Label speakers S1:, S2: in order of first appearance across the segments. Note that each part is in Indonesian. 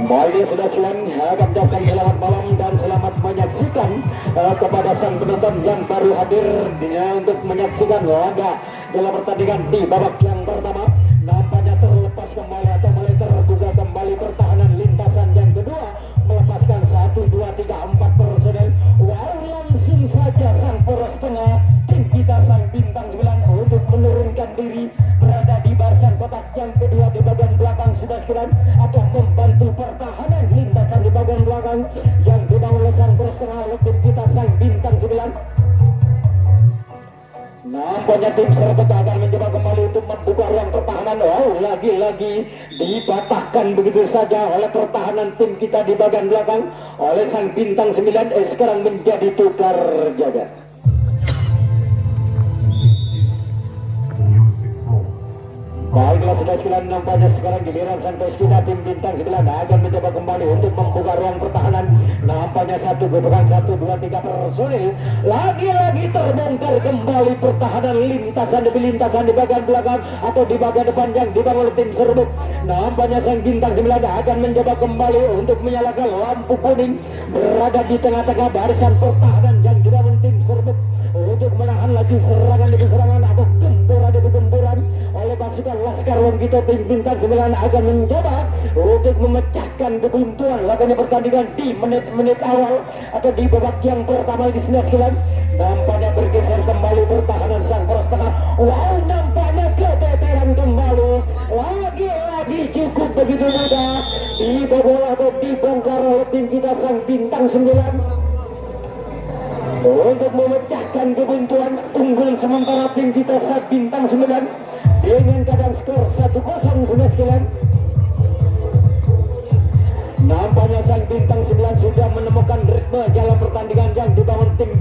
S1: Baiklah sudah silang akan ucapkan selamat malam dan selamat menyaksikan kepada sang penonton yang baru hadir untuk menyaksikan laga dalam pertandingan di babak yang pertama. Nampaknya terlepas kembali atau mulai terbuka kembali pertahanan lintasan yang kedua, melepaskan 1, 2, 3, 4 personel. Wow, langsung saja sang poros tengah tim kita sang bintang 9 untuk menurunkan diri berada di barisan kotak yang kedua di bagian belakang sudah silang atau membantu pertahanan lintasan di bagian belakang yang dibangun oleh sang poros tengah oleh tim kita sang bintang 9. Nampaknya tim Serbet akan mencoba kembali untuk membuka ruang pertahanan. Wow, lagi-lagi dipatahkan begitu saja oleh pertahanan tim kita di bagian belakang oleh sang bintang 9. Sekarang menjadi tukar jaga. Baiklah sudah 9, nampaknya sekarang giliran Santos kita tim bintang 9 akan mencoba kembali untuk membuka ruang pertahanan. Nampaknya 1, 2, 3 personil. Lagi-lagi terbongkar kembali pertahanan lintasan demi lintasan di bagian belakang atau di bagian depan yang dibangun oleh tim Serbuk. Nampaknya sang bintang 9 akan mencoba kembali untuk menyalakan lampu kuning berada di tengah-tengah barisan pertahanan yang dibangun tim Serbuk untuk menahan lagi serangan demi serangan atau gempuran demi gempuran oleh pasukan Laskar Wongkito. Tim bintang 9 akan mencoba untuk memecahkan kebuntuan laganya pertandingan di menit-menit awal atau di babak yang pertama di sini. Nampaknya bergeser kembali pertahanan sang poros tengah. Wow, nampaknya keteteran kembali. Lagi-lagi cukup begitu mudah dibobol atau dibongkar oleh tim kita sang bintang 9 untuk memecahkan kebuntuan unggul sementara tim kita sang bintang 9 dengan keadaan skor 1-0 sudah sekalian. Nampaknya sang bintang 9 sudah menemukan ritme jalan pertandingan yang dibangun tim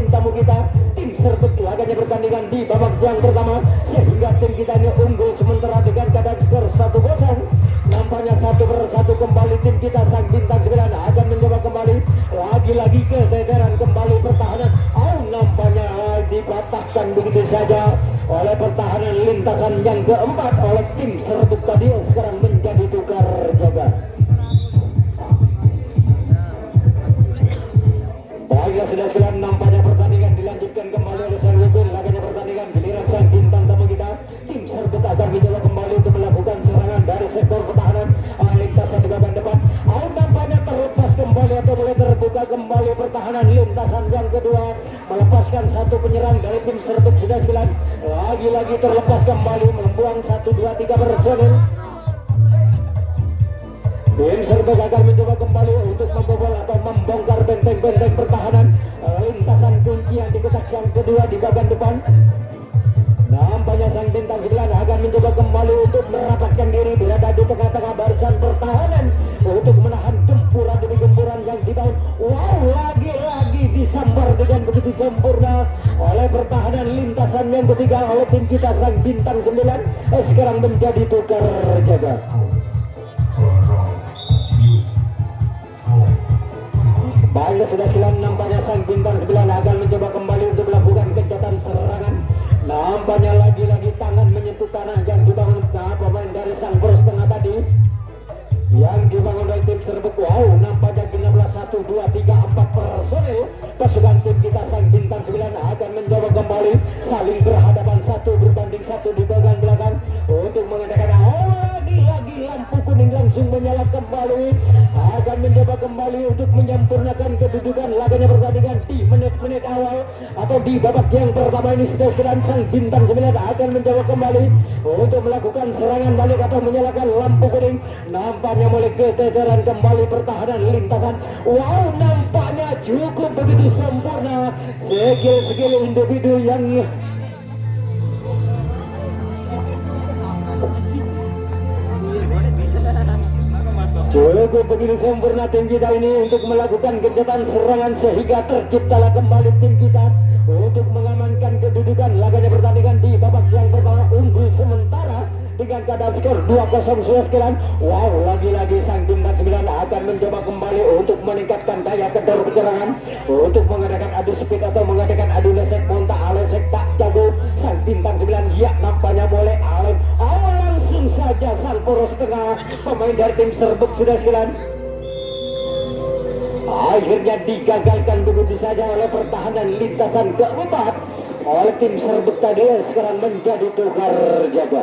S1: tamu kita tim Serbet. Laganya pertandingan di babak yang pertama sehingga tim kita ini unggul sementara dengan keadaan skor 1-0. Nampaknya 1-1 kembali tim kita sang bintang 9 akan mencoba kembali lagi-lagi keteteran kembali pertahanan. Nampaknya dipatahkan begitu saja oleh pertahanan lintasan yang keempat oleh tim Serbuk tadi. Sekarang menjadi tukar jaga. Baiklah sudah 9, nampaknya pertandingan dilanjutkan kembali oleh sang Lubul. Laganya pertandingan giliran sang bintang tamu kita tim Serbuk akan mencoba kembali untuk melakukan serangan dari sektor pertahanan lintasan di bagian depan. Nampaknya terlepas kembali atau mulai terbuka kembali pertahanan lintasan yang kedua, melepaskan 1 penyerang dari tim Serbuk sudah 9. Lagi-lagi terlepas kembali membuang 1, 2, 3 personil. Tim Serbuk akan mencoba kembali untuk membobol atau membongkar benteng-benteng pertahanan lintasan kunci yang di kotak yang kedua di bagian depan. Nampaknya sang bintang 9 akan mencoba kembali untuk merapatkan diri berada di tengah-tengah barisan pertahanan untuk menahan gempuran demi gempuran yang dibangun. Wow, lagi-lagi disambar dengan begitu sempurna oleh pertahanan lintasan yang ketiga oleh tim kita sang bintang 9. Sekarang menjadi tukar jaga. Baiklah sudah 9, nampaknya sang bintang 9 akan mencoba kembali untuk melakukan kegiatan serangan. Nampaknya lagi-lagi tangan menyentuh tanah yang dibangun pemain dari sang poros tengah tadi yang dibangun oleh tim Serbuk. Wow, nampaknya 15, 1, 2, 3, 4 personil pasukan tim kita sang bintang 9 akan mencoba kembali saling berhadapan 1 berbanding 1 di bagian belakang untuk mengadakan lagi-lagi lampu kuning langsung menyala kembali, akan mencoba kembali untuk menyempurnakan kedudukan laganya pertandingan di menit-menit awal atau di babak yang pertama ini. Sudah sang bintang 9 akan mencoba kembali untuk melakukan serangan balik atau menyalakan lampu kuning. Nampaknya mulai keteteran kembali pertahanan lintasan. Wow, nampaknya cukup begitu sempurna skill individu yang cukup begitu sempurna tim kita ini untuk melakukan kegiatan serangan sehingga terciptalah kembali tim kita untuk mengamankan kedudukan laganya pertandingan di babak yang pertama unggul sementara dengan keadaan skor 2-0 sudah sekian. Wow, lagi-lagi sang bintang 9 akan mencoba kembali untuk meningkatkan daya kendor penyerangan untuk mengadakan adu speed atau mengadakan adu lesek monta alesek tak jago sang bintang 9. Ya, nampaknya boleh Alem langsung saja saja sang poros tengah pemain dari tim Serbuk sudah sekalian. Akhirnya digagalkan begitu saja oleh pertahanan lintasan keempat oleh tim Serbuk tadi. Sekarang menjadi tukar jaga.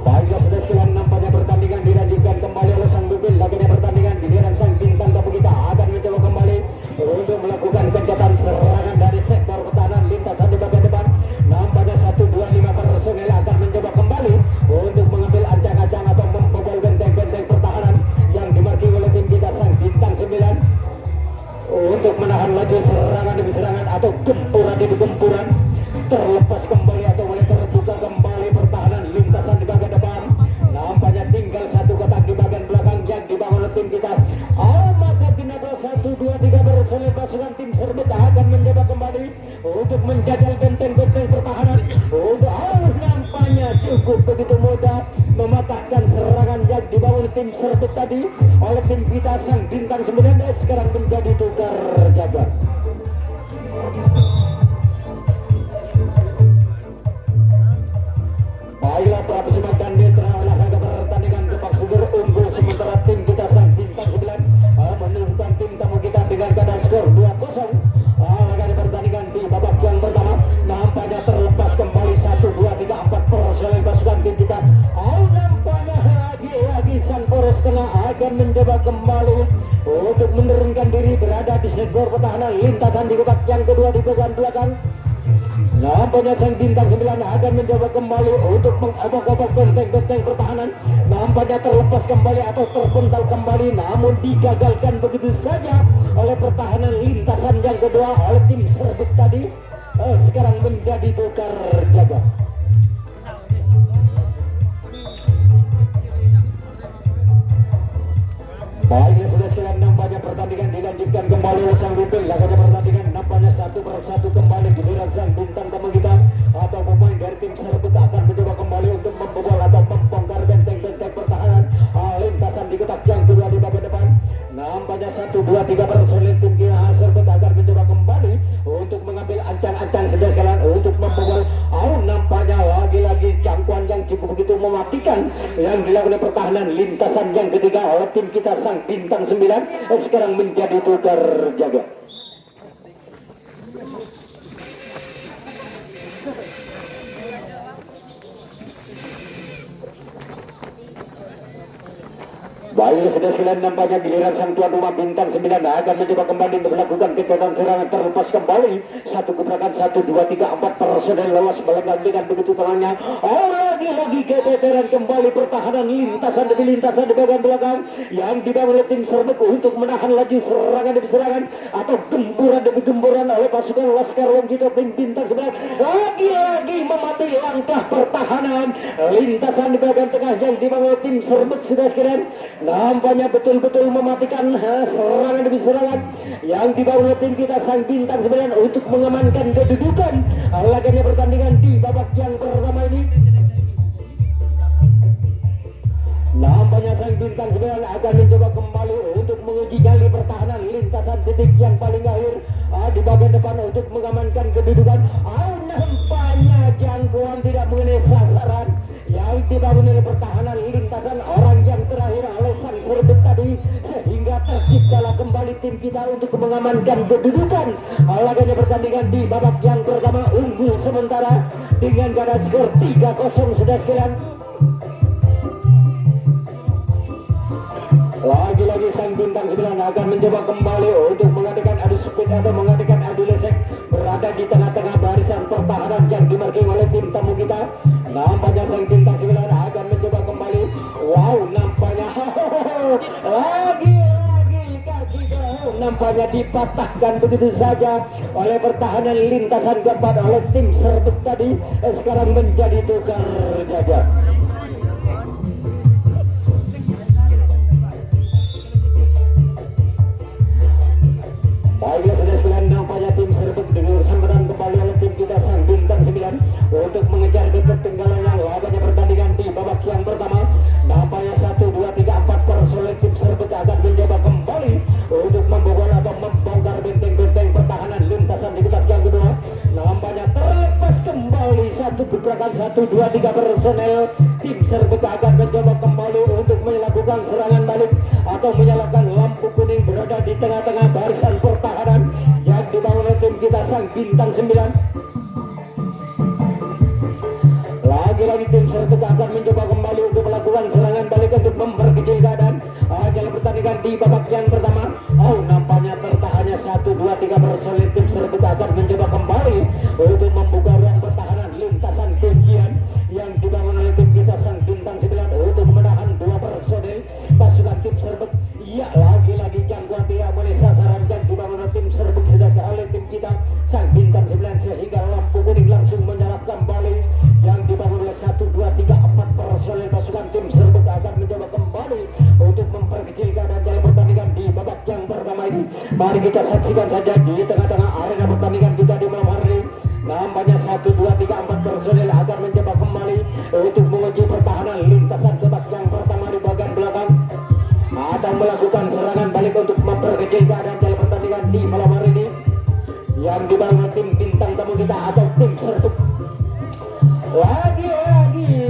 S1: Baiklah sudah sekalian, nampaknya pertandingan dilanjutkan kembali oleh sang Bibin. Laginya pertandingan giliran sang bintang tamu kita akan mencoba kembali untuk melakukan kencatan serangan dari sektor pertahanan lintasan di bagian depan. Nampaknya 1-2-5 personel akan mencoba kembali untuk mengambil ancang-ancang atau membobol benteng-benteng pertahanan yang dimarki oleh tim kita sang bintang 9 untuk menahan laju serangan demi serangan atau gempuran demi gempuran. Terlepas kembali atau boleh terbuka kembali pertahanan lintasan di bagian depan. Nampaknya tinggal satu kotak di bagian belakang yang dibangun oleh tim kita. Maka tindakan 1-2-3 personel pasukan tim Serbuk akan mencoba kembali untuk menjajal benteng-benteng pertahanan. Nampaknya cukup begitu mudah mematahkan serangan yang dibangun tim Serbuk tadi oleh tim kita sang bintang 9. Sekarang menjadi tukar jaga. Baiklah para pesimak dan mitra olahraga pertandingan Gebak Subur unggul sementara tim kita sang bintang 9 menurunkan tim tamu kita dengan keadaan skor 2-0. Laga pertandingan di babak yang pertama nampaknya terlepas kembali 1-2-3-4 personel pasukan tim kita. Nampaknya lagi-lagi sang poros tengah akan mencoba kembali untuk menurunkan diri berada di sektor pertahanan lintasan di babak yang kedua di bagian belakang. Nampaknya sang bintang 9 akan mencoba kembali untuk mengobok-obok benteng-benteng pertahanan. Nampaknya terlepas kembali atau terpental kembali, namun digagalkan begitu saja oleh pertahanan lintasan yang kedua oleh tim Serbuk tadi. Sekarang menjadi tukar jaga. Baiklah sudah sekalian, nampaknya pertandingan dilanjutkan kembali oleh sang Bintang. Laganya pertandingan nampaknya 1-1 kembali giliran sang bintang tamu kita atau pemain dari tim Serbuk akan mencoba kembali untuk membobol atau membongkar benteng-benteng pertahanan lintasan di kotak yang kedua di bagian depan. Nampaknya 1-2-3 personel tim kita Serbuk akan mencoba kembali untuk mengambil ancang-ancang sudah sekalian untuk membobol. Nampaknya lagi-lagi jangkauan yang cukup begitu mematikan yang dilakukan pertahanan lintasan yang ketiga oleh tim kita sang bintang 9. Sekarang menjadi tukar jaga. Baiklah sudah sekalian, nampaknya giliran sang tuan rumah bintang 9 akan mencoba kembali untuk melakukan kegiatan serangan. Terlepas kembali satu gebrakan 1-2-3-4 personel lolos melenggang dengan begitu tenangnya. Lagi-lagi keteteran kembali pertahanan lintasan demi lintasan di bagian belakang yang dibangun oleh tim Serbuk untuk menahan laju serangan demi serangan atau gempuran demi gempuran oleh pasukan Laskar Wongkito tim bintang 9. Lagi-lagi memati langkah pertahanan lintasan di bagian tengah yang dibangun oleh tim Serbuk sudah sekalian. Nampaknya betul-betul mematikan serangan demi serangan yang dibangun oleh tim kita sang bintang 9 untuk mengamankan kedudukan laganya pertandingan di babak yang pertama ini. Nampaknya sang bintang 9 akan mencoba kembali untuk menguji nyali pertahanan lintasan titik yang paling akhir di bagian depan untuk mengamankan kedudukan. Nampaknya jangkauan tidak mengenai sasaran yang dibangun oleh pertahanan lintasan orang yang terakhir oleh sang Serbuk tadi, sehingga terciptalah kembali tim kita untuk mengamankan kedudukan laganya pertandingan di babak yang pertama unggul sementara dengan keadaan skor 3-0 sudah sekalian. Lagi-lagi sang bintang 9 akan mencoba kembali untuk mengadakan adu speed atau mengadakan adu lesek berada di tengah-tengah barisan pertahanan yang dimarking oleh tim tamu kita. Nampaknya sang bintang 9 akan mencoba kembali. Nampaknya lagi-lagi kaki nampaknya dipatahkan begitu saja oleh pertahanan lintasan keempat oleh tim Serbuk tadi. Sekarang menjadi tukar jaga. Baiklah sudah sekalian, nampaknya tim Serbuk dengan kesempatan kembali oleh tim kita sang bintang 9 untuk mengejar ketertinggalan yang laganya pertandingan di babak yang pertama. Nampaknya 1-2-3-4 personel tim Serbuk akan mencoba kembali untuk membobol atau membongkar benteng-benteng pertahanan lintasan di kotak yang kedua. Nampaknya gebrakan 1, 2, 3 personel tim serbuk akan mencoba kembali untuk melakukan serangan balik atau menyalakan lampu kuning berada di tengah-tengah barisan pertahanan yang dibangun oleh tim kita sang bintang 9. Lagi-lagi tim serbuk akan mencoba kembali untuk melakukan serangan balik untuk memperkecil keadaan jalan pertandingan di babak yang pertama. Nampaknya tertahannya 1, 2, 3 personel tim serbuk akan mencoba kembali untuk membuka ruang pertahanan lintasan kuncian yang dibangun oleh tim kita sang bintang 9 untuk menahan 2 personel pasukan tim serbuk. Iya, lagi-lagi jangkauan tidak boleh sasaran yang dibangun oleh tim serbuk sudah oleh tim kita sang bintang 9 sehingga lampu kuning langsung menyala kembali yang dibangun oleh 1, 2, 3, 4 personel pasukan tim serbuk akan mencoba kembali untuk memperkecil keadaan jalan pertandingan di babak yang pertama ini. Mari kita saksikan saja di tengah-tengah arena pertandingan kita di malam hari ini. Nampaknya 1, 2, 3, 4 personel akan mencoba kembali untuk menguji pertahanan lintasan babak yang pertama di bagian belakang atau melakukan serangan balik untuk memperkecil keadaan jalan pertandingan di malam hari ini yang dibangun tim bintang tamu kita atau tim serbuk. Lagi-lagi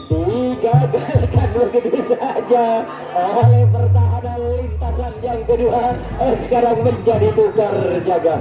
S1: digagalkan begitu saja oleh pertahanan lintasan yang kedua. Sekarang menjadi tukar jaga.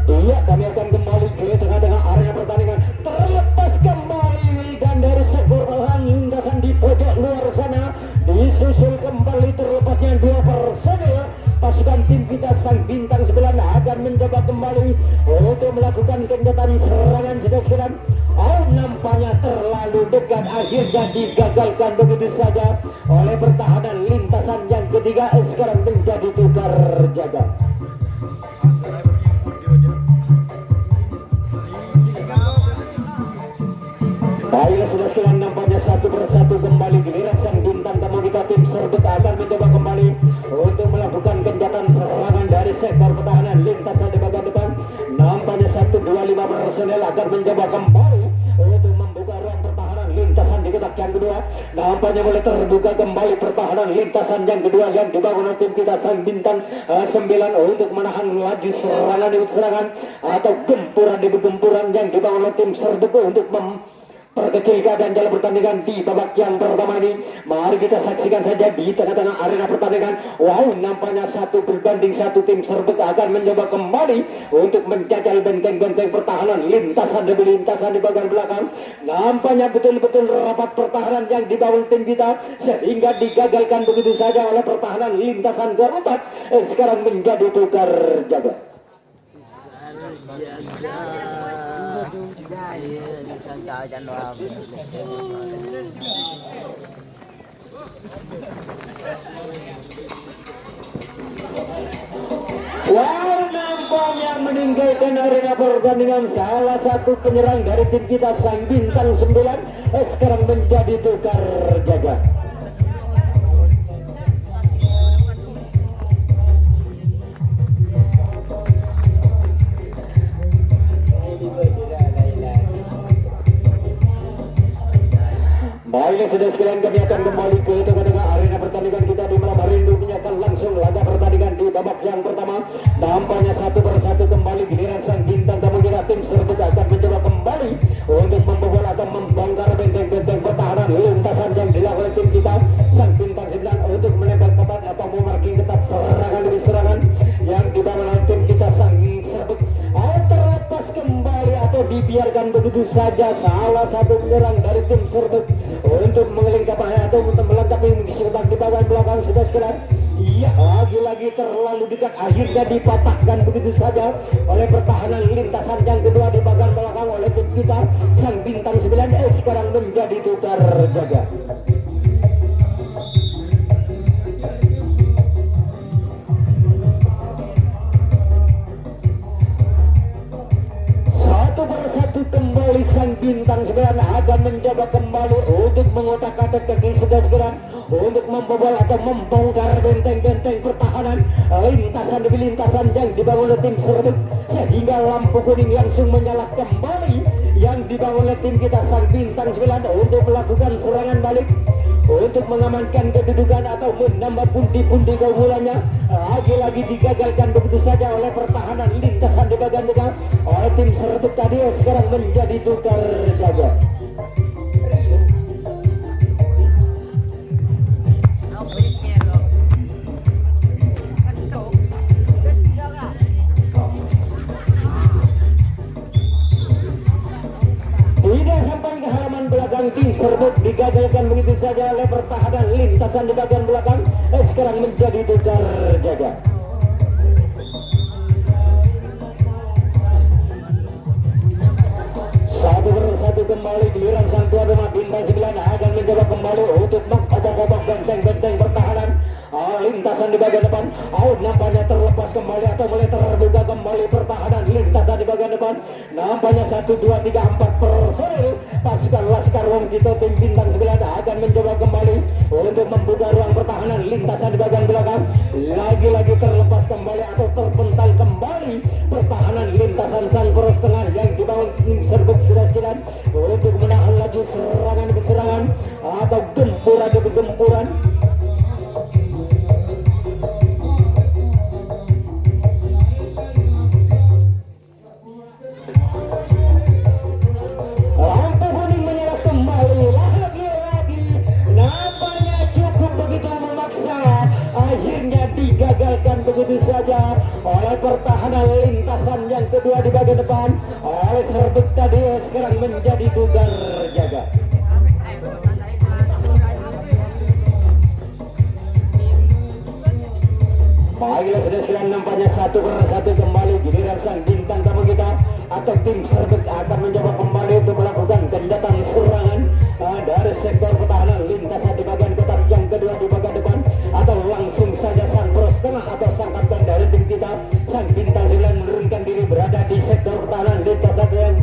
S1: Iya, kami akan kembali ke tengah-tengah area pertandingan. Terlepas kembali Wildan dari sebuah lintasan di pojok luar sana. Disusul kembali terlepasnya 2 personel pasukan tim kita sang bintang 9 akan mencoba kembali untuk melakukan kegiatan serangan sedang. Nampaknya terlalu dekat, akhirnya digagalkan begitu saja oleh pertahanan lintasan yang ketiga. Sekarang menjadi tukar jaga. Baiklah sudah sekalian, nampaknya 1 persatu kembali giliran sang bintang tamu kita tim serbuk akan mencoba kembali untuk melakukan kegiatan serangan dari sektor pertahanan lintasan di bagian depan. Nampaknya 1, 2, 5 personel akan mencoba kembali untuk membuka ruang pertahanan lintasan di kotak yang kedua. Nampaknya boleh terbuka kembali pertahanan lintasan yang kedua yang dibangun oleh tim kita sang bintang 9 untuk menahan laju serangan demi serangan atau gempuran demi gempuran yang dibangun oleh tim serbuk untuk perkecil keadaan jalan pertandingan di babak yang pertama ini. Mari kita saksikan saja di tengah-tengah arena pertandingan. Nampaknya 1 berbanding 1 tim serbuk akan mencoba kembali untuk menjajal benteng-benteng pertahanan lintasan demi lintasan di bagian belakang. Nampaknya betul-betul rapat pertahanan yang dibangun tim kita sehingga digagalkan begitu saja oleh pertahanan lintasan keempat. Sekarang menjadi tukar jaga. Nampaknya meninggalkan arena pertandingan salah satu penyerang dari tim kita sang bintang 9. Sekarang menjadi tukar jaga. Baiklah sudah sekalian, kami akan kembali ke tengah-tengah arena pertandingan kita di malam hari ini. Menyaksikan langsung laga pertandingan di babak yang pertama. Nampaknya 1 persatu kembali giliran sang bintang tamu kita tim serbuk akan mencoba kembali untuk membobol atau membongkar benteng-benteng pertahanan lintasan yang dilakukan oleh tim kita sang bintang 9 untuk menembak ketat atau memarking ketat serangan demi serangan yang dibangun oleh tim kita sang serbuk. Terlepas kembali atau dibiarkan begitu saja salah satu penyerang dari tim serbuk untuk mengelingkapi atau untuk melengkapi sekitar di bagian belakang sudah sekalian. Iya, lagi-lagi terlalu dekat, akhirnya dipatahkan begitu saja oleh pertahanan lintasan yang kedua di bagian belakang oleh tim kita sang bintang 9. Sekarang menjadi tukar jaga. Persatu kembali sang bintang 9 akan mencoba kembali untuk mengotak-atik kaki sudah segera untuk membobol atau membongkar benteng-benteng pertahanan lintasan demi lintasan yang dibangun oleh tim serbuk sehingga lampu kuning langsung menyala kembali yang dibangun oleh tim kita sang bintang 9 untuk melakukan serangan balik untuk mengamankan kedudukan atau menambah pundi-pundi keunggulannya. Lagi-lagi digagalkan begitu saja oleh pertahanan lintasan di bagian tengah oleh tim Serbuk tadi. Sekarang menjadi tukar jaga. Tidak sampai ke halaman belakang, tim Serbuk digagalkan begitu saja oleh pertahanan lintasan di bagian belakang. Sekarang menjadi tukar jaga. Satu persatu kembali giliran sang tuan rumah bintang 9 akan mencoba kembali untuk mengobok-obok benteng-benteng pertahanan lintasan di bagian depan. Nampaknya terlepas kembali atau mulai terbuka kembali pertahanan lintasan di bagian depan. Nampaknya 1, 2, 3, 4 personil pasukan Laskar Wong Kito tim bintang 9 akan mencoba kembali untuk membuka ruang pertahanan lintasan di bagian belakang. Lagi-lagi terlepas kembali atau terpental kembali pertahanan lintasan sang poros tengah yang dibangun tim Serbuk sudah untuk menahan laju serangan demi serangan atau gempuran demi gempuran. Lampu kuning menyala kembali lagi-lagi. Nampaknya cukup begitu memaksa. Akhirnya digagalkan begitu saja oleh pertahanan lintasan yang kedua di bagian depan oleh Serbuk tadi. Sekarang menjadi tukar jaga. Baiklah sudah sekarang nampaknya 1 persatu kembali giliran sang bintang tamu kita atau tim Serbuk akan mencoba kembali untuk melakukan genjatan serangan dari sektor pertahanan lintasan di bagian kotak yang kedua di bagian depan atau langsung saja sang poros tengah atau sang kapten dari tim kita sang bintang 9 menurunkan diri berada di sektor pertahanan lintasan yang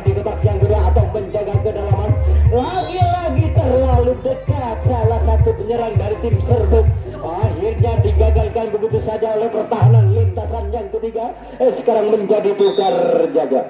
S1: di kotak yang kedua atau menjaga kedalaman. Lagi-lagi terlalu dekat salah satu penyerang dari tim Serbuk. Akhirnya digagalkan begitu saja oleh pertahanan lintasan yang ketiga. Sekarang menjadi tukar jaga.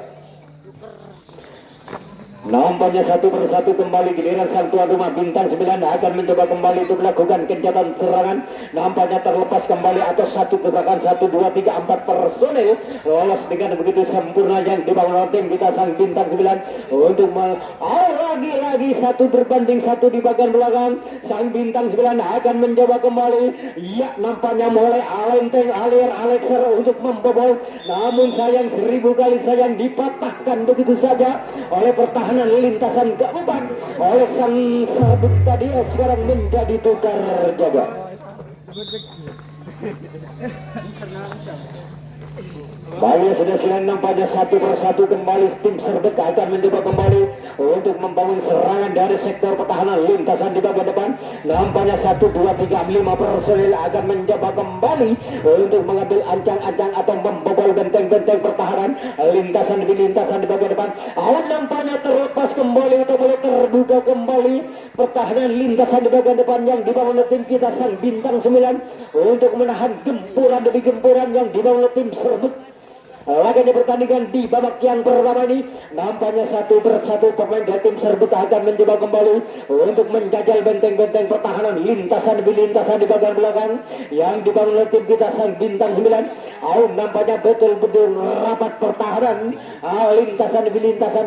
S1: Nampaknya 1 persatu kembali giliran sang tuan rumah bintang 9 akan mencoba kembali untuk melakukan kencatan serangan. Nampaknya terlepas kembali atau satu gerakan 1, 2, 3, 4 personil lolos dengan begitu sempurna yang dibangun oleh tim kita sang bintang 9 untuk lagi-lagi 1 berbanding 1 di bagian belakang. Sang bintang 9 akan mencoba kembali. Ya, nampaknya mulai alenteng alir Alexer untuk membobol, namun sayang 1000 kali sayang dipatahkan begitu saja oleh pertahanan lintasan keempat oleh sang Serbuk tadi. Sekarang menjadi tukar jaga. Baiklah sudah selain nampaknya 1 persatu kembali tim Serbuk akan mencoba kembali untuk membangun serangan dari sektor pertahanan lintasan di bagian depan. Nampaknya 1, 2, 3, 5 personil akan mencoba kembali untuk mengambil ancang-ancang atau membobol benteng-benteng pertahanan lintasan di bagian depan. Nampaknya terlepas kembali atau boleh terbuka kembali pertahanan lintasan di bagian depan yang dibangun oleh tim kita sang bintang 9 untuk menahan gempuran demi gempuran yang dibangun oleh tim Serbuk. Laganya pertandingan di babak yang pertama ini nampaknya 1 persatu pemain dari tim Serbuk akan mencoba kembali untuk menjajal benteng-benteng pertahanan lintasan di bagian belakang yang dibangun oleh tim kita sang bintang 9. Nampaknya betul-betul rapat pertahanan lintasan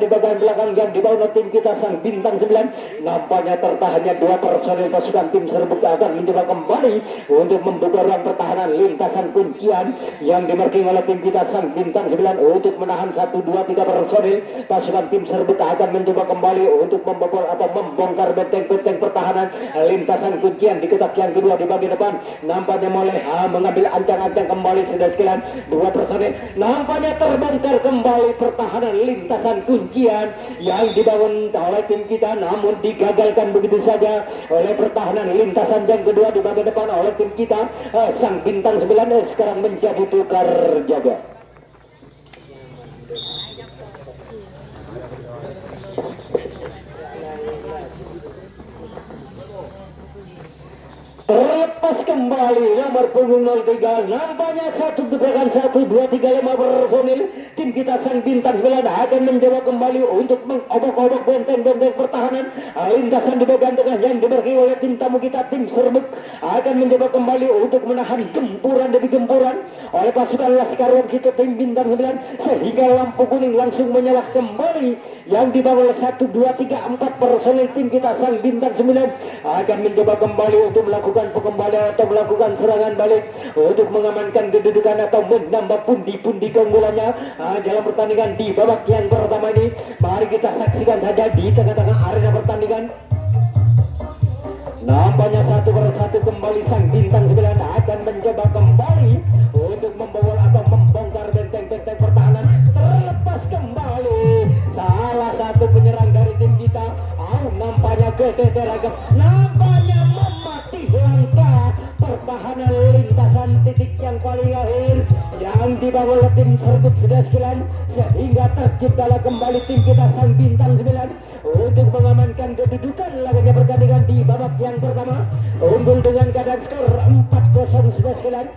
S1: di bagian belakang yang dibangun oleh tim kita sang bintang 9. Nampaknya tertahannya 2 personil pasukan tim Serbuk akan mencoba kembali untuk membuka ruang pertahanan lintasan kuncian yang dimarking oleh tim kita sang bintang 9 untuk menahan 1, 2, 3 personil pasukan tim Serbuk akan mencoba kembali untuk membobol atau membongkar benteng-benteng pertahanan lintasan kuncian di kotak yang kedua di bagian depan. Nampaknya mulai mengambil ancang-ancang kembali sudah sekian 2 personil. Nampaknya terbongkar kembali pertahanan lintasan kuncian yang dibangun oleh tim kita, namun digagalkan begitu saja oleh pertahanan lintasan yang kedua di bagian depan oleh tim kita sang bintang 9. Sekarang menjadi tukar jaga. Terlepas kembali nomor punggung 03, nampaknya 1 gebrakan 1 2 3 5 personil tim kita Sang Bintang 9 akan mencoba kembali untuk mengobok-obok benteng-benteng pertahanan. Lintasan di bagian tengah yang diberi oleh tim tamu kita tim Serbuk akan mencoba kembali untuk menahan gempuran demi gempuran oleh pasukan Laskar kita tim Bintang 9, sehingga lampu kuning langsung menyala kembali yang dibawa oleh 1 2 3 4 personil tim kita Sang Bintang 9 akan mencoba kembali untuk melakukan pengembalian atau melakukan serangan balik untuk mengamankan kedudukan atau menambah pundi-pundi keunggulannya dalam pertandingan di babak yang pertama ini. Mari kita saksikan saja di tengah-tengah arena pertandingan. Nampaknya 1 per 1 kembali Sang Bintang 9 akan mencoba kembali untuk membobol atau membongkar benteng-benteng pertahanan. Terlepas kembali salah satu penyerang dari tim kita. Nampaknya keteteran, nampaknya memati langkah pertahanan lintasan titik yang paling akhir yang dibangun oleh tim Serbuk sudah sekalian, sehingga terciptalah kembali tim kita Sang Bintang 9 untuk mengamankan kedudukan laga pertandingan di babak yang pertama, unggul dengan keadaan skor 4-0 sudah sekalian.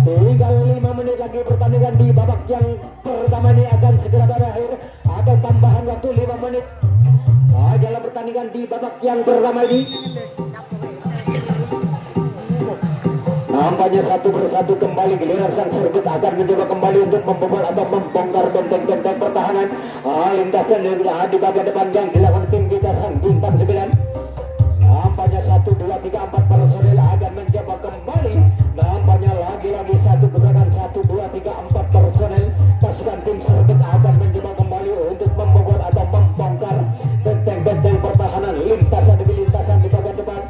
S1: Tinggal 5 menit lagi pertandingan di babak yang pertama ini akan segera berakhir, atau tambahan waktu 5 menit dalam pertandingan di babak yang pertama ini. Nampaknya 1 per 1 kembali giliran Sang Serbuk akan mencoba kembali untuk membobol atau membongkar benteng-benteng pertahanan. Lintasan di bagian depan yang dilakukan tim kita Sang Bintang 9. Nampaknya 1 2 3 4 personil akan mencoba kembali. Nampaknya lagi-lagi 1 gerakan 1 2 3 4 personil pasukan tim Serbuk akan mencoba kembali untuk membobol atau membongkar benteng-benteng pertahanan lintasan demi lintasan di bagian depan.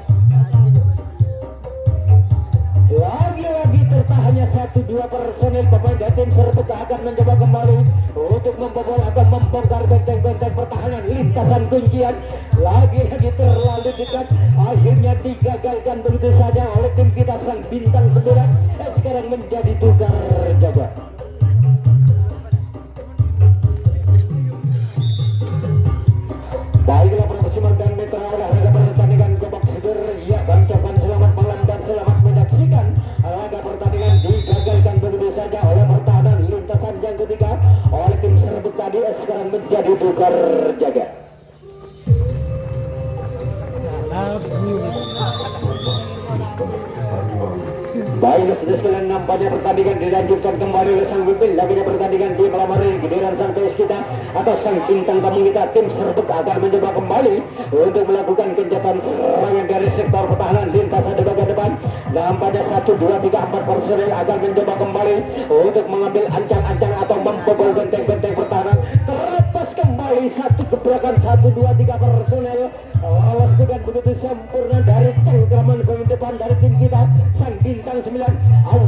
S1: Lagi-lagi tertahannya 1-2 personil pemain dari tim Serbuk akan mencoba kembali untuk membobol atau membongkar benteng-benteng pertahanan lintasan kuncian. Lagi-lagi terlalu dekat, akhirnya digagalkan begitu saja oleh tim kita Sang Bintang 9. Sekarang menjadi tukar jaga. Baiklah profesional dan mitra olahraga pertandingan Gobak Sidur, ya ucapkan selamat malam dan selamat menyaksikan laga pertandingan digagalkan begitu saja oleh pertahanan lintasan yang ketiga oleh tim Serbuk tadi. Sekarang menjadi tukar jaga. Baiklah sudah sekalian, nampaknya pertandingan dilanjutkan kembali oleh Sang Bipin. Laginya pertandingan di malam hari giliran Sang PS kita atau Sang Bintang tamu kita tim Serbuk akan mencoba kembali untuk melakukan kencatan serangan dari sektor pertahanan lintasan di bagian depan. Nampaknya 1 2 3 4 personel akan mencoba kembali untuk mengambil ancang-ancang atau membobol benteng-benteng pertahanan. Terlepas kembali 1 gebrakan 1 2 3 personel lolos dengan begitu sempurna dari cengkraman bagian depan dari tim kita Sang Bintang 9.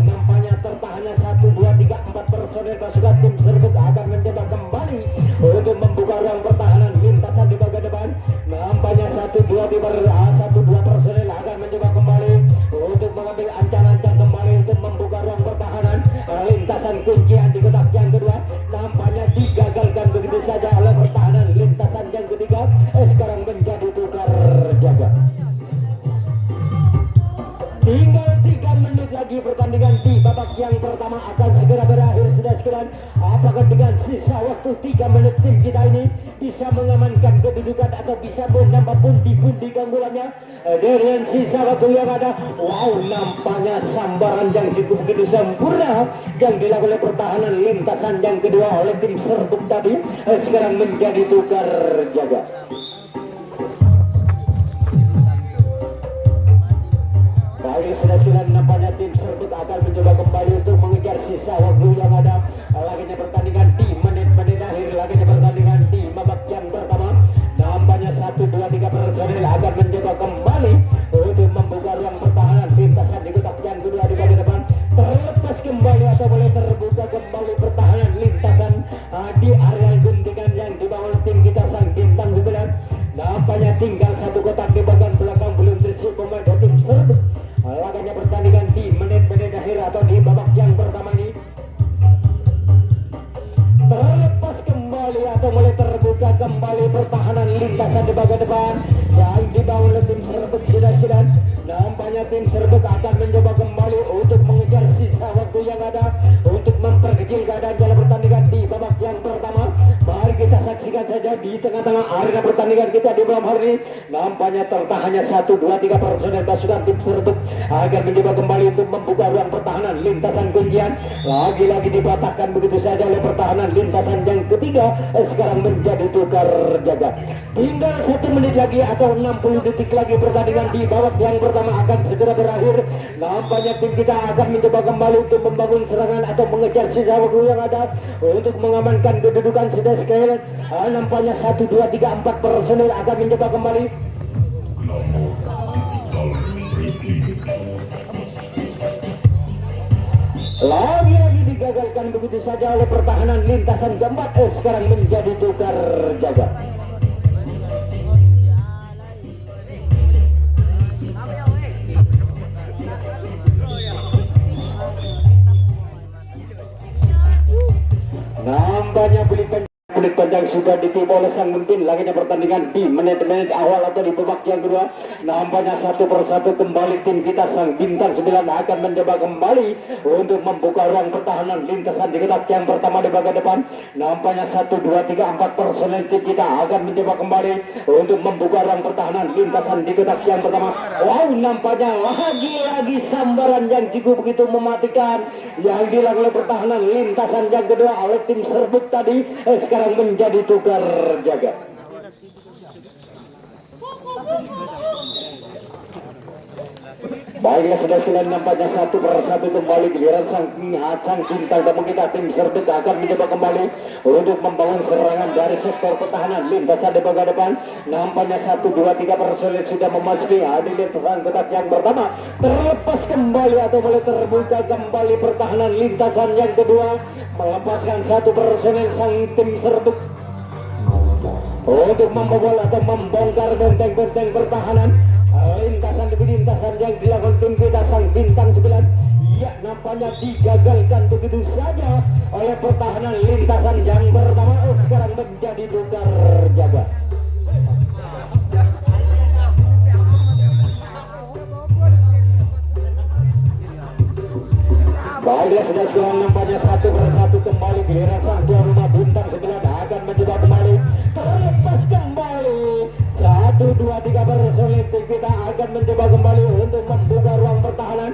S1: Nampaknya tertahannya 1 2 3 4 personel pasukan tim Serbuk akan mencoba kembali untuk membuka ruang pertahanan lintasan di bagian depan. Nampaknya 1 2 personel akan mencoba kembali untuk mengambil ancang-ancang kembali untuk membuka ruang pertahanan lintasan kuncian di kotak yang kedua. Nampaknya digagalkan begitu saja oleh pertahanan lintasan yang ketiga. Sekarang menjadi tukar jaga. Tinggal 3 menit lagi pertandingan di babak yang pertama akan segera berakhir sudah sekalian. Apakah dengan sisa waktu 3 menit tim kita ini bisa mengamankan kedudukan atau bisa menambah pundi-pundi keunggulannya dengan sisa waktu yang ada? Nampaknya sambaran yang cukup begitu sempurna yang dilakukan oleh pertahanan lintasan yang kedua oleh tim Serbuk tadi. Sekarang menjadi tukar jaga. Baik sudah sekalian, nampaknya tim Serbuk akan mencoba kembali untuk mengejar sisa waktu yang ada. Laginya pertandingan di menit-menit akhir, laginya pertandingan di babak yang pertama. Nampaknya 1 2 3 personil akan mencoba kembali untuk membuka ruang pertahanan lintasan di kotak yang kedua di bagian depan. Terlepas kembali atau boleh terbuka kembali pertahanan lintasan di area guntingan yang dibangun tim kita Sang Bintang 9. Nampaknya tinggal 1 kotak di bagian belakang belum terisi pemain dari tim Serbuk. Laganya pertandingan di menit-menit akhir atau di babak yang pertama ini. Terlepas kembali atau mulai terbuka kembali pertahanan lintasan di bagian depan yang dibangun oleh tim Serbuk sudah nampaknya tim Serbuk akan mencoba kembali untuk mengejar sisa waktu yang ada untuk memperkecil keadaan dalam pertandingan di babak yang pertama. Mari kita saksikan saja di tengah-tengah arena pertandingan kita di malam hari ini. Nampaknya tertahannya 1, 2, 3 personel pasukan tim Serbuk akan mencoba kembali untuk membuka ruang pertahanan lintasan kuncian. Lagi-lagi dipatahkan begitu saja oleh pertahanan lintasan yang ketiga. Sekarang menjadi tukar jaga. Tinggal 1 menit lagi atau 60 detik lagi pertandingan di babak yang pertama akan segera berakhir. Nampaknya tim kita akan mencoba kembali untuk membangun serangan atau mengejar sisa waktu yang ada untuk mengamankan kedudukan sudah sekali. Nampaknya 1, 2, 3, 4 personel akan mencoba kembali. Lagi-lagi digagalkan begitu saja oleh pertahanan lintasan keempat. Sekarang menjadi tukar jaga. Nampaknya menit panjang sudah ditipu oleh sang pemimpin. Laginya pertandingan di menit-menit awal atau di babak yang kedua. Nampaknya 1 persatu kembali tim kita sang bintang 9 akan mencoba kembali untuk membuka ruang pertahanan lintasan di kotak yang pertama di bagian depan. Nampaknya 1, 2, 3, 4 personel tim kita akan mencoba kembali untuk membuka ruang pertahanan lintasan di kotak yang pertama. Wow, nampaknya lagi-lagi sambaran yang cukup begitu mematikan yang dilakukan oleh pertahanan lintasan yang kedua oleh tim Serbuk tadi. Sekarang menjadi tukar jaga. Baiklah sudah sekalian, nampaknya 1 persatu kembali giliran sang bintang tamu kita tim Serbuk akan mencoba kembali untuk membangun serangan dari sektor pertahanan lintasan di bagian depan. Nampaknya 1, 2, 3 personel sudah memasuki di lintasan kotak yang pertama. Terlepas kembali atau mulai terbuka kembali pertahanan lintasan yang kedua, melepaskan 1 personel sang tim Serbuk untuk membobol atau membongkar benteng-benteng pertahanan lintasan demi lintasan yang dilakukan tim kita sang bintang 9. Ya, nampaknya digagalkan begitu saja oleh pertahanan lintasan yang pertama. Sekarang menjadi tukar jaga. Baiklah sudah sekarang, nampaknya 1 persatu kembali giliran sang tuan rumah bintang 9 akan mencoba kembali. Terlepas kembali 1, 2, 3 personel kita akan mencoba kembali untuk membuka ruang pertahanan.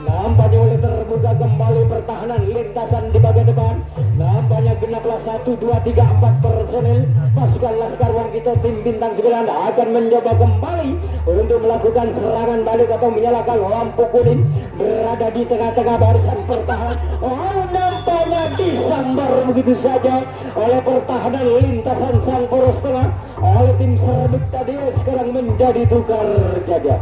S1: Nampaknya oleh terbuka kembali pertahanan lintasan di bagian depan. Nampaknya genaplah 1, 2, 3, 4 personel pasukan Laskar Wong Kito tim bintang 9 akan mencoba kembali untuk melakukan serangan balik atau menyalakan lampu kuning berada di tengah-tengah barisan pertahanan. Oh, nampaknya disambar begitu saja oleh pertahanan lintasan sang poros tengah oleh tim Serbuk tadi. Sekarang menjadi tukar jaga.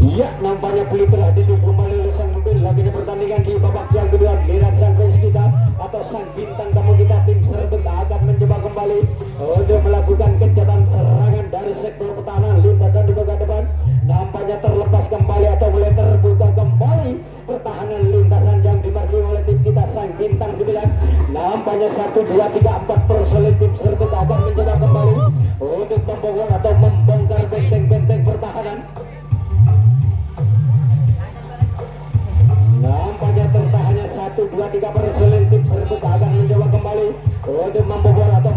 S1: Iya, nampaknya pulih telah ditipu kembali oleh sang pemimpin. Lagi di pertandingan di babak yang kedua, giliran sang fans kita atau sang bintang tamu kita tim Serbuk akan mencoba kembali untuk melakukan kencatan serangan dari sektor pertahanan lintasan di bagian depan. Nampaknya terlepas kembali atau mulai terbuka kembali pertahanan lintasan yang dimarking oleh tim kita sang bintang 9. Nampaknya 1, 2, 3, 4 personel tim Serbuk akan mencoba kembali untuk membobol atau membongkar benteng-benteng pertahanan. Nampaknya tertahannya 1, 2, 3 personel tim Serbuk akan mencoba kembali untuk membobol atau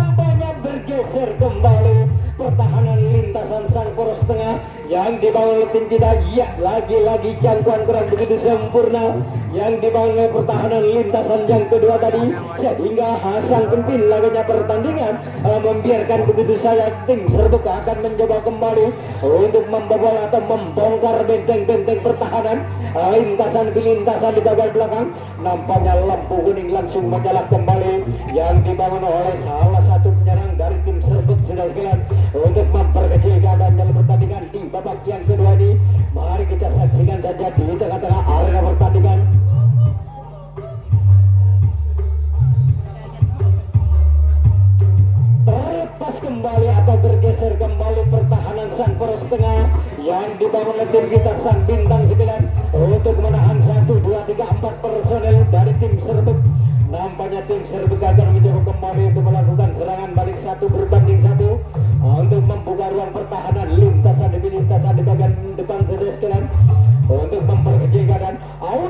S1: banyak bergeser kembali pertahanan lintasan sang poros tengah yang dibangun oleh tim kita. Ya, lagi-lagi jangkauan kurang begitu sempurna yang dibangun oleh pertahanan lintasan yang kedua tadi, sehingga sang pemimpin laginya pertandingan membiarkan begitu saja tim Serbuk akan mencoba kembali untuk membobol atau membongkar benteng-benteng pertahanan lintasan di bagian belakang. Nampaknya lampu kuning langsung menyala kembali yang dibangun oleh salah satu penyerang dari tim Serbuk sudah sekalian untuk memperkecil keadaan dalam pertandingan di babak yang kedua ini. Mari kita saksikan saja di tengah-tengah arena pertandingan. Terlepas kembali atau bergeser kembali pertahanan sang poros tengah yang dibangun oleh tim kita sang bintang 9 untuk menahan 1, 2, 3, 4 personel dari tim Serbuk. Nampaknya tim Serbuk akan mencoba kembali untuk melakukan serangan balik 1 berbanding 1. depan sudah sekalian untuk memperkecil keadaan.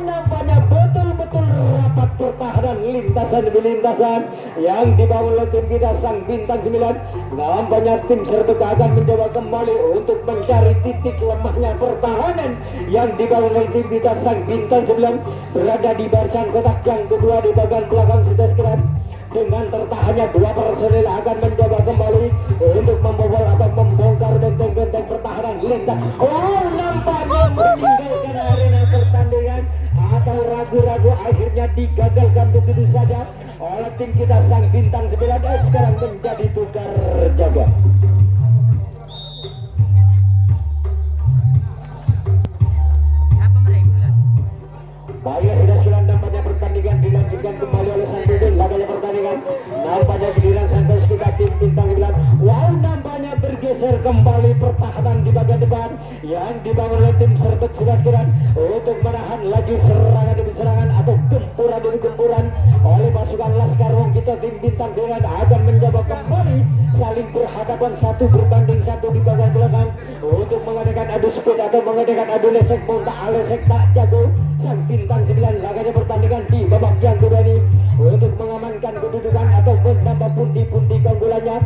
S1: Nampaknya betul-betul rapat pertahanan lintasan demi lintasan yang dibangun oleh tim kita Sang Bintang 9. Nampaknya tim Serbuk akan mencoba kembali untuk mencari titik lemahnya pertahanan yang dibangun oleh tim kita Sang Bintang 9 berada di barisan kotak yang kedua di bagian belakang sudah sekalian. Dengan tertahannya dua personil akan mencoba kembali untuk membobol atau membongkar benteng-benteng pertahanan lintas. Nampaknya meninggalkan arena pertandingan atau ragu-ragu akhirnya digagalkan begitu saja oleh tim kita Sang Bintang 9. Sekarang menjadi tukar jaga. Baiklah sudah silang nampaknya pertandingan dilanjutkan kembali oleh Sang Bintang. Laganya pertandingan nampaknya giliran sampai kita tim Bintang 9. Nampaknya bergeser kembali pertahanan di bagian depan yang dibangun oleh tim Serbuk sudah sekalian untuk menahan lagi serangan demi serangan atau gempuran demi gempuran oleh pasukan Laskar Wong kita. Tim Bintang 9 akan mencoba kembali saling berhadapan satu berbanding satu di bagian belakang untuk mengadakan adu speed atau mengadakan adu lesek monta alesek tak jago. Sang Bintang 9 laganya pertandingan di babak yang kedua ini untuk mengamankan kedudukan atau menambah pundi-pundi keunggulannya.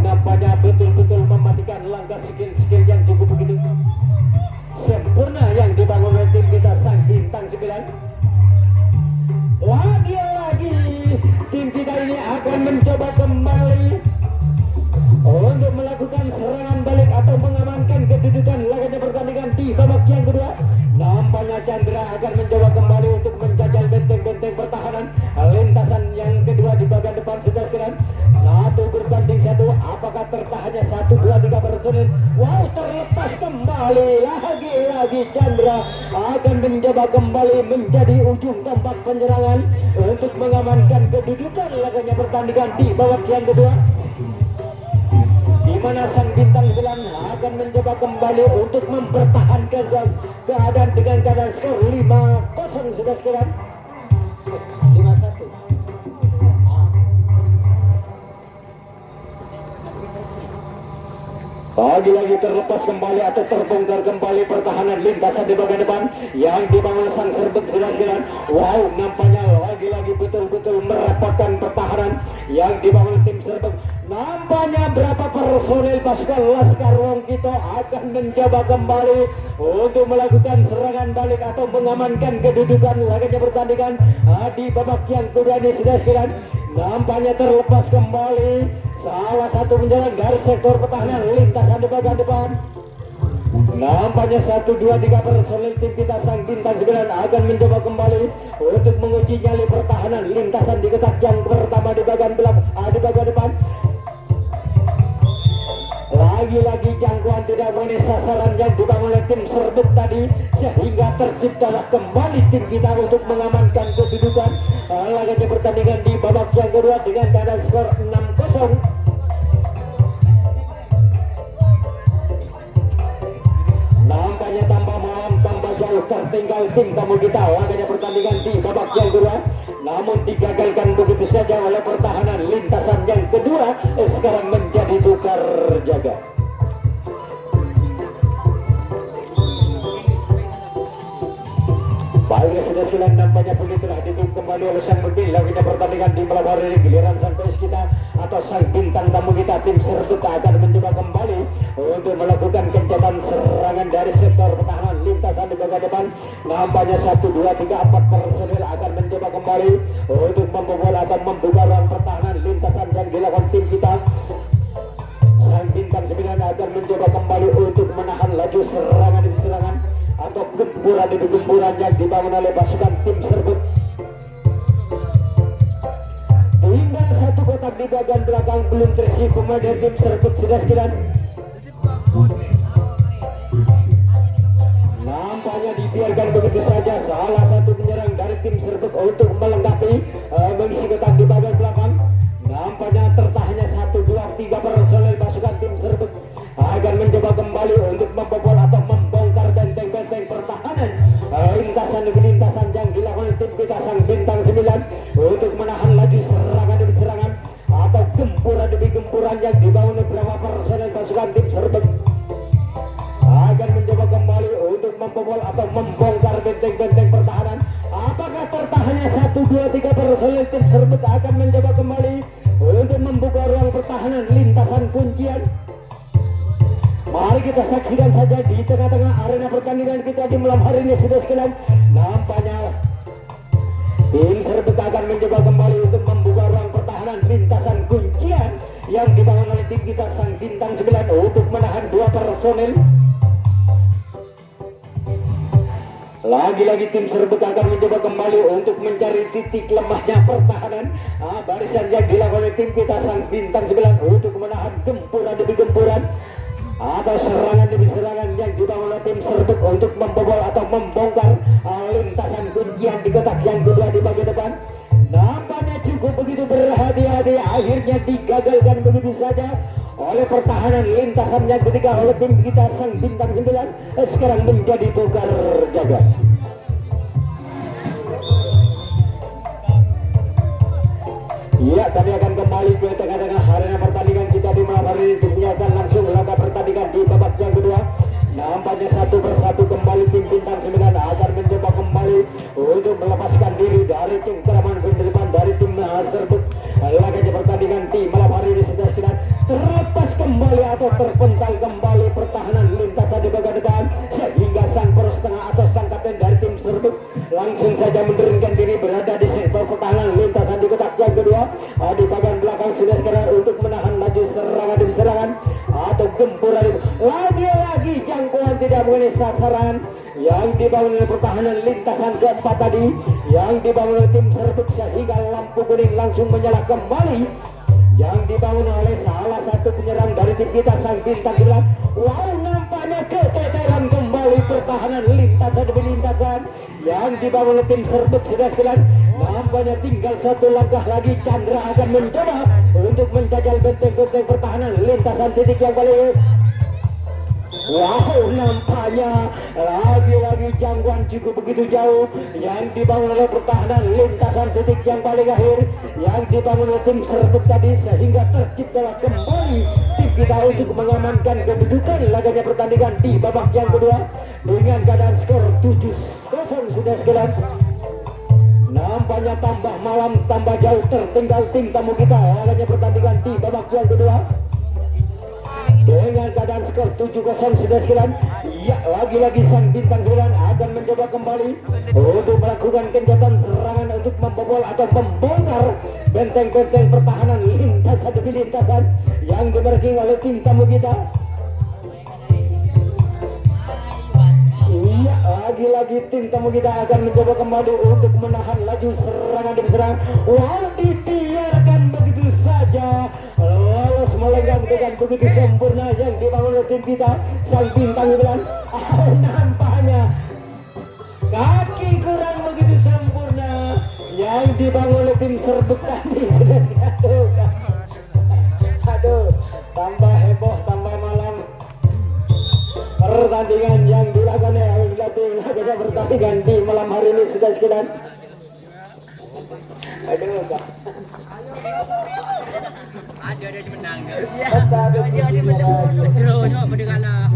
S1: Nampaknya betul-betul mematikan langkah skill-skill yang cukup begitu sempurna yang dibangun oleh tim kita Sang Bintang 9. Lagi-lagi tim kita ini akan mencoba kembali untuk melakukan serangan balik atau mengamankan kedudukan laganya pertandingan di babak yang kedua. Nampaknya Chandra akan mencoba kembali untuk menjajal benteng-benteng pertahanan lintasan yang kedua di bagian depan sudah sekalian. Satu berbanding satu, apakah tertahannya 1, 2, 3 personil? Terlepas kembali lagi Chandra akan mencoba kembali menjadi ujung tombak penyerangan untuk mengamankan kedudukan laganya pertandingan di babak yang kedua, di mana Sang Bintang 9 akan mencoba kembali untuk mempertahankan keadaan dengan keadaan skor 5-0 sudah sekalian. 5-1. Lagi-lagi terlepas kembali atau terbongkar kembali pertahanan lintasan di bagian depan yang dibangun Sang Serbuk sudah sekalian. Nampaknya lagi-lagi betul-betul merepotkan pertahanan yang dibangun tim Serbuk. Nampaknya berapa personil pasukan Laskar Wong kita akan mencoba kembali untuk melakukan serangan balik atau mengamankan kedudukan laganya pertandingan di babak yang kedua ini sudah sekalian. Nampaknya terlepas kembali salah satu menjalan garis sektor pertahanan lintasan di bagian depan. Nampaknya 1, 2, 3 personil tim kita Sang Bintang 9 akan mencoba kembali untuk menguji nyali pertahanan lintasan di kotak yang pertama di bagian belakang, di bagian depan. Lagi-lagi jangkauan tidak mengenai sasaran yang dibangun oleh tim Serbuk tadi, sehingga terciptalah kembali tim kita untuk mengamankan kedudukan laganya pertandingan di babak yang kedua dengan keadaan skor 6-0. Nampaknya tambah malam tambah jauh tertinggal tim tamu kita laganya pertandingan di babak yang kedua, namun digagalkan begitu saja oleh pertahanan lintasan yang kedua. Sekarang menjadi tukar jaga. Baiklah sudah silang nampaknya pun telah ditutup kembali oleh Sang Bintang. Kita pertandingan di malam hari ini giliran Sang Coach kita atau Sang Bintang tamu kita tim Serbuk akan mencoba kembali untuk melakukan kencatan serangan dari sektor pertahanan lintasan di bagian depan. Nampaknya 1, 2, 3, 4 personil akan mencoba kembali untuk membobol atau membuka ruang pertahanan lintasan yang dilakukan tim kita. Sang Bintang 9 akan mencoba kembali untuk menahan laju serangan demi serangan atau gempuran demi gempuran yang dibangun oleh pasukan tim Serbuk. Hingga satu kotak di bagian belakang belum terisi pemain dari tim Serbuk sudah sekalian. Nampaknya dibiarkan begitu saja salah satu penyerang dari tim Serbuk untuk melengkapi mengisi kotak di bagian belakang. Nampaknya tertahannya 1, 2, 3 personel pasukan tim Serbuk akan mencoba kembali untuk membobol atau membongkar benteng-benteng pertahanan lintasan demi lintasan yang dilakukan tim kita Sang Bintang 9 untuk menahan laju serangan demi serangan atau gempuran demi gempuran yang dibangun oleh beberapa personel pasukan tim Serbuk akan mencoba kembali kuncian. Mari kita saksikan saja di tengah-tengah arena pertandingan kita di malam hari ini sudah sekalian. Nampaknya tim Serbuk akan mencoba kembali untuk membuka ruang pertahanan lintasan kuncian yang dibangun oleh tim kita sang bintang 9 untuk menahan 2 personel. Lagi-lagi tim Serbuk akan mencoba kembali untuk mencari titik lemahnya pertahanan barisan yang dilakukan oleh tim kita sang bintang 9 untuk menahan gempuran demi gempuran atau serangan demi serangan yang dibangun oleh tim Serbuk untuk membobol atau membongkar lintasan kuncian di kotak yang kedua di bagian depan. Nampaknya cukup begitu berhati-hati, akhirnya digagalkan begitu saja oleh pertahanan lintasan yang ketiga oleh tim kita sang bintang 9. Sekarang menjadi tukar jaga. Iya, kami akan kembali ke tengah-tengah arena pertandingan kita di malam hari ini untuk menyaksikan langsung laga pertandingan di babak yang kedua. Nampaknya satu persatu kembali tim bintang 9 akan mencoba kembali untuk melepaskan diri dari cengkeraman depan dari tim Serbuk. Laganya pertandingan di malam hari ini sudah terlepas kembali atau terpental kembali pertahanan lintasan di bagian depan sehingga sang poros tengah atau sang kapten dari tim Serbuk langsung saja menurunkan diri berada di sektor pertahanan lintasan di kotak yang kedua. Di bagian belakang sudah sekarang untuk menahan laju serangan demi serangan atau gempuran. Lagi-lagi jangkauan tidak mengenai sasaran yang dibangun oleh pertahanan lintasan keempat tadi yang dibangun oleh tim Serbuk sehingga lampu kuning langsung menyala kembali yang dibangun oleh salah satu penyerang dari tim kita sang bintang 9. Wow, nampaknya keteteran kembali pertahanan lintasan demi lintasan yang dibangun oleh tim Serbuk sudah sekalian. Nampaknya tinggal satu langkah lagi Chandra akan mencoba untuk menjajal benteng-benteng pertahanan lintasan titik yang paling. Wow, nampaknya lagi-lagi jangkauan cukup begitu jauh yang dibangun oleh pertahanan lintasan titik yang paling akhir yang dibangun oleh tim Serbuk tadi sehingga terciptalah kembali tim kita untuk mengamankan kedudukan laganya pertandingan di babak yang kedua dengan keadaan skor 7-0 sudah sekalian. Nampaknya tambah malam tambah jauh tertinggal tim tamu kita laganya pertandingan di babak yang kedua dengan keadaan skor 7-0 sudah sekalian. Ya, lagi-lagi sang bintang 9 akan mencoba kembali untuk melakukan kencatan serangan untuk membobol atau membongkar benteng-benteng pertahanan lintasan demi lintasan yang dimiliki oleh tim tamu kita. Iya, lagi-lagi tim tamu kita akan mencoba kembali untuk menahan laju serangan demi serangan. Wow, dibiarkan begitu saja lolos melenggang dengan begitu sempurna yang dibangun oleh tim kita sang bintang 9. Nampaknya kaki kurang begitu sempurna yang dibangun oleh tim Serbuk tadi sudah aduh, tambah heboh tambah malam pertandingan yang dilakukan oleh tim laganya pertandingan di malam hari ini sudah sekalian. Aduh, Kak.
S2: Ada menang. Iya, dia menang. Terus coba dia kalah.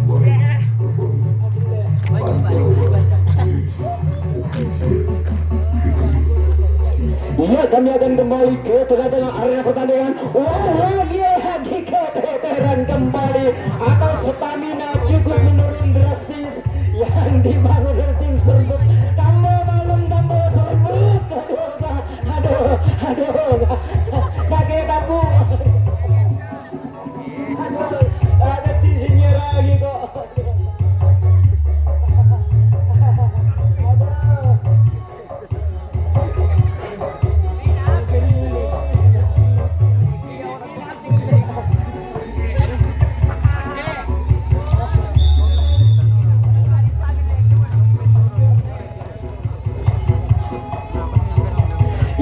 S1: Iya, kami akan kembali ke tengah-tengah arena pertandingan. Wah, lagi keteteran kembali atau stamina cukup menurun drastis yang dibangun oleh tim Serbuk. Tambah malam tambah Serbuk. Aduh, sakit aku. Ada tisinya lagi kok.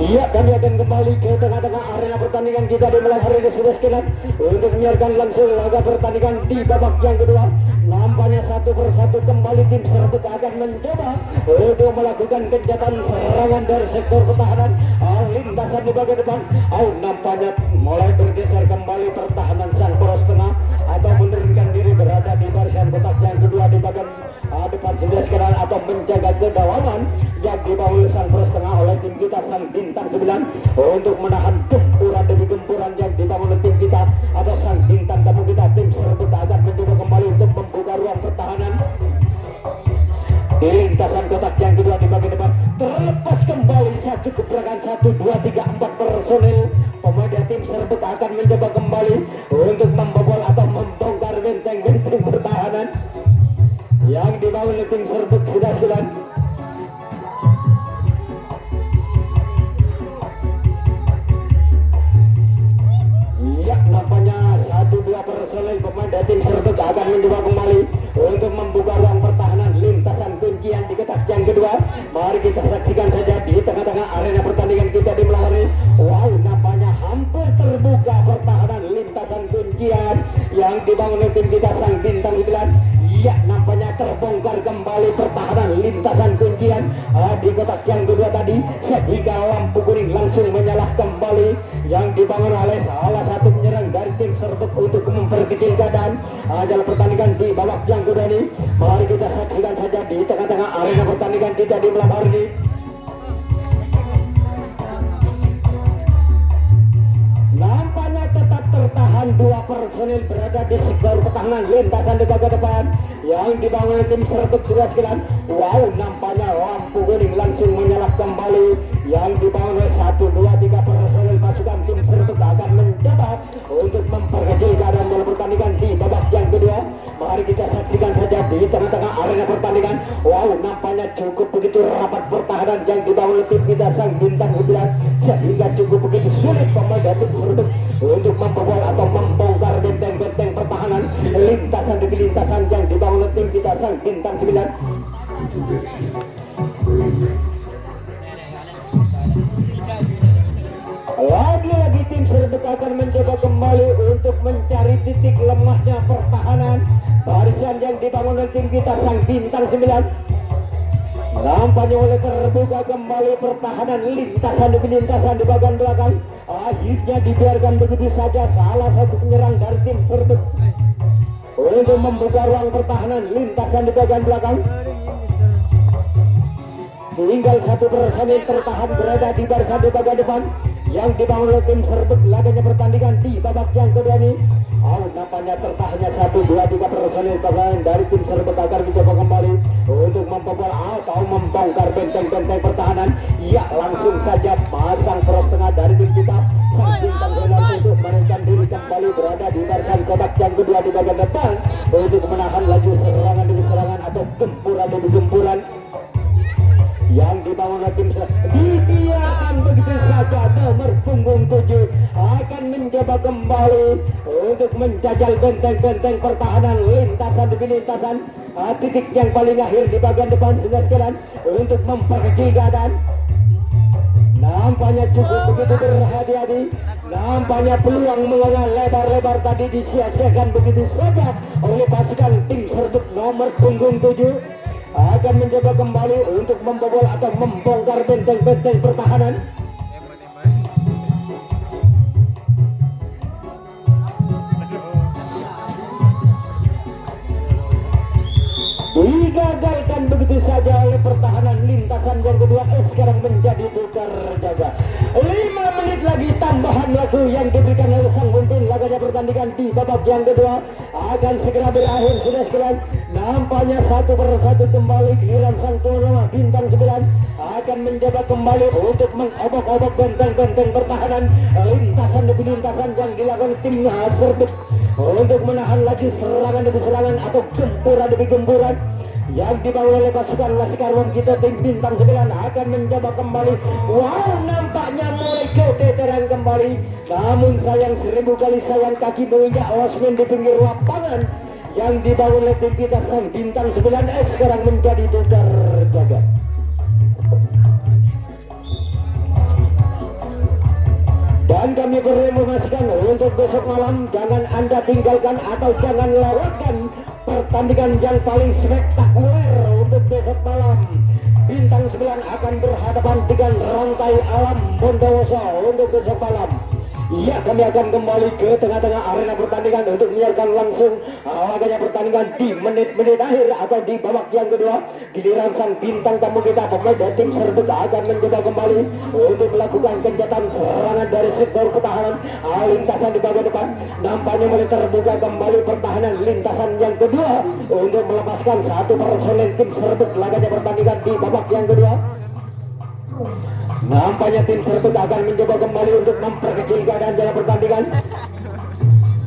S1: Iya, kami akan kembali ke tengah-tengah arena pertandingan kita di malam hari ini sudah sekalian untuk menyiarkan langsung laga pertandingan di babak yang kedua. Nampaknya satu persatu kembali tim Serbuk akan mencoba untuk melakukan kencatan serangan dari sektor pertahanan lintasan di bagian depan. Nampaknya mulai bergeser kembali pertahanan sang poros tengah atau menurunkan diri berada di barisan kotak yang kedua di bagian depan sudah sekalian atau menjaga kedawaman yang dibawa sang poros tengah oleh tim kita sang bintang 9 untuk menahan gempuran demi gempuran yang dibangun oleh tim kita atau sang bintang tamu di lintasan kotak yang kedua di bagian depan terlepas kembali satu gebrakan 1 2 3 4 personil pemain tim Serbuk akan mencoba kembali untuk membobol atau membongkar benteng-benteng pertahanan yang dibangun oleh tim Serbuk sudah sekian. Ya, nampaknya 1-2 personel pemain dari tim Serbuk akan mencoba kembali untuk membuka ruang pertahanan lintasan kuncian di kotak yang kedua. Mari kita saksikan saja di tengah-tengah arena pertandingan kita di malam hari. Wow, nampaknya hampir terbuka pertahanan lintasan kuncian yang dibangun oleh tim kita Sang Bintang 9. Ya, nampaknya terbongkar kembali pertahanan lintasan kuncian di kotak yang kedua tadi sehingga lampu kuning langsung menyala kembali yang dibangun oleh salah satu penyerang dari tim Serbuk untuk memperkecil keadaan dalam pertandingan di babak yang kedua ini. Mari kita saksikan saja di tengah-tengah arena pertandingan kita di malam hari ini. Nampaknya tetap tertahan 2 personil berada di sektor pertahanan lintasan di bagian depan yang dibangun oleh tim Serbuk sudah sekian. Wow, nampaknya lampu kuning langsung menyala kembali yang dibangun oleh 1 2 3 personil pasukan tim Serbuk akan mencoba untuk memperkecil keadaan dalam pertandingan di babak yang kedua. Mari kita saksikan saja di tengah-tengah arena pertandingan. Wow, nampaknya cukup begitu rapat pertahanan yang dibangun oleh tim kita Sang Bintang 9 sehingga cukup begitu sulit pemain dari tim Serbuk untuk membobol atau membongkar benteng-benteng pertahanan lintasan demi lintasan yang dibangun oleh tim kita Sang Bintang 9. Lagi-lagi tim Serbuk akan mencoba kembali untuk mencari titik lemahnya pertahanan barisan yang dibangun oleh tim kita Sang Bintang 9. Nampaknya oleh terbuka kembali pertahanan lintasan demi lintasan di bagian belakang. Akhirnya dibiarkan begitu saja salah satu penyerang dari tim Serbuk untuk membuka ruang pertahanan lintasan di bagian belakang. Tinggal 1 personil tertahan berada di barisan di bagian depan yang dibangun oleh tim Serbuk. Laganya pertandingan di babak yang kedua ini. Nampaknya tertahannya 1 2 3 personil pemain dari tim Serbuk akan mencoba kembali untuk membobol atau membongkar benteng-benteng pertahanan. Ya, langsung saja pasang cross tengah dari tim kita Sang Bintang untuk menaikkan diri kembali berada di barisan kotak yang kedua di bagian depan untuk menahan laju serangan demi serangan atau gempuran demi gempuran yang dibangun oleh tim Serbuk. Dibiarkan begitu saja nomor punggung 7 akan mencoba kembali untuk menjajal benteng-benteng pertahanan lintasan demi lintasan titik yang paling akhir di bagian depan sudah sekian untuk memperkecil keadaan. Nampaknya cukup begitu berhati-hati. Nampaknya peluang mengenal lebar-lebar tadi disia-siakan begitu saja oleh pasukan tim Serbuk nomor punggung 7 akan mencoba kembali untuk membobol atau membongkar benteng-benteng pertahanan. Digagalkan begitu saja oleh pertahanan lintasan yang kedua. Sekarang menjadi tukar jaga. 5 menit lagi tambahan waktu yang diberikan oleh sang pemimpin laganya pertandingan di babak yang kedua akan segera berakhir sudah sekalian. Nampaknya 1 per 1 kembali giliran sang tuan rumah Bintang 9 akan mencoba kembali untuk mengobok-obok benteng-benteng pertahanan lintasan demi lintasan yang dilakukan tim Serbuk untuk menahan laju serangan demi serangan atau gempuran demi gempuran yang dibawa oleh pasukan Laskar Wong kita tim Bintang 9 akan mencoba kembali. Wow, nampaknya mulai keteteran kembali, namun sayang 1000 kali sayang kaki menginjak losmen di pinggir lapangan yang dibawa oleh tim kita Sang Bintang 9 sekarang menjadi tukar jaga. Dan kami berinformasikan untuk besok malam jangan Anda tinggalkan atau jangan lewatkan pertandingan yang paling spektakuler untuk besok malam. Bintang 9 akan berhadapan dengan Rantai Alam Bondowoso untuk besok malam Iya, kami akan kembali ke tengah-tengah arena pertandingan untuk menyiarkan langsung laganya pertandingan di menit-menit akhir atau di babak yang kedua. Giliran sang bintang tamu kita pemain dari tim Serbuk akan mencoba kembali untuk melakukan kencatan serangan dari sektor pertahanan lintasan di bagian depan. Nampaknya mulai terbuka kembali pertahanan lintasan yang kedua untuk melepaskan satu personel tim Serbuk laganya pertandingan di babak yang kedua. Nampaknya tim Serbuk akan mencoba kembali untuk memperkecil keadaan dalam pertandingan.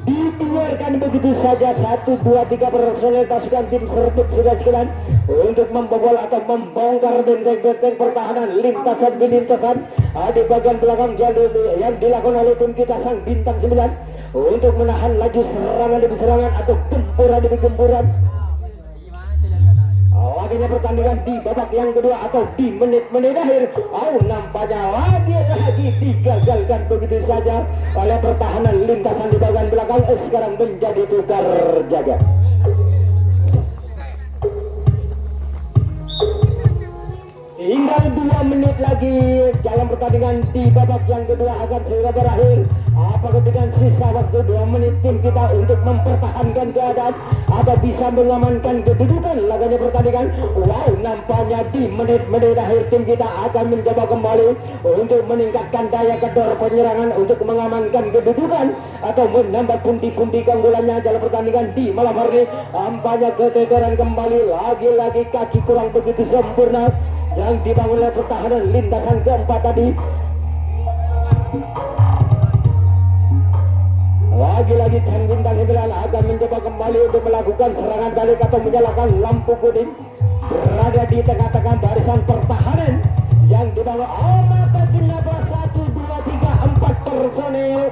S1: Dikeluarkan begitu saja 1, 2, 3 personel pasukan tim Serbuk sudah sekalian untuk membobol atau membongkar benteng-benteng pertahanan lintasan lintasan di bagian belakang yang dilakukan oleh tim kita sang bintang 9 untuk menahan laju serangan demi serangan atau gempuran demi gempuran. Laganya pertandingan di babak yang kedua atau di menit-menit akhir. Nampaknya lagi digagalkan begitu saja oleh pertahanan lintasan di bagian belakang. Sekarang menjadi tukar jaga. Tinggal 2 menit lagi dalam pertandingan di babak yang kedua akan segera berakhir. Apakah dengan sisa waktu 2 menit tim kita untuk mempertahankan keadaan atau bisa mengamankan kedudukan laganya pertandingan? Nampaknya di menit-menit akhir tim kita akan mencoba kembali untuk meningkatkan daya kedor penyerangan untuk mengamankan kedudukan atau menambah pundi-pundi keunggulannya dalam pertandingan di malam hari. Nampaknya keteteran kembali, lagi-lagi kaki kurang begitu sempurna yang dibangun oleh pertahanan lintasan keempat tadi. Lagi-lagi sang bintang 9 akan mencoba kembali untuk melakukan serangan balik atau menyalakan lampu kuning berada di tengah-tengah barisan pertahanan yang dibawa maka kenapa 1, 2, 3, 4 personel.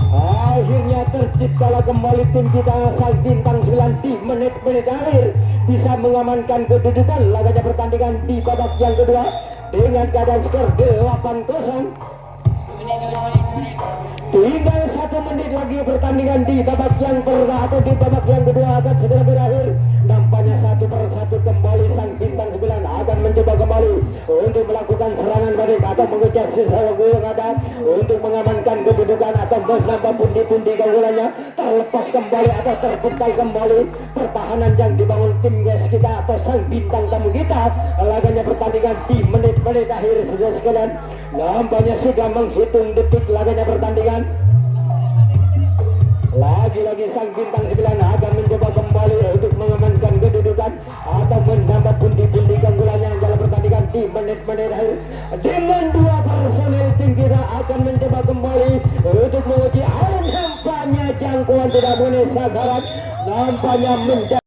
S1: Akhirnya terciptalah kembali tim kita sang bintang 9 di menit-menit akhir bisa mengamankan kedudukan laganya pertandingan di babak yang kedua dengan keadaan skor 8-0. Tinggal 1 menit lagi pertandingan di babak yang pertama atau di babak yang kedua akan segera berakhir. Nampaknya 1 per 1 kembali sang bintang 9 akan mencoba kembali untuk melakukan serangan balik atau mengejar sisa waktu yang ada untuk mengamankan kedudukan atau menambah pundi-pundi keunggulannya. Terlepas kembali atau terbekal kembali pertahanan yang dibangun tim guys kita atau sang bintang tamu kita. Laganya pertandingan di menit-menit akhir sudah sekalian. Nampaknya sudah menghitung detik laganya pertandingan. Lagi-lagi sang bintang 9 akan mencoba kembali untuk mengamankan kedudukan atau menambah pundi-pundi keunggulannya dalam pertandingan di menit-menit akhir. Dengan 2 personel tim kita akan mencoba kembali untuk menguji nampaknya jangkauan tidak boleh sasaran. Nampaknya menjadi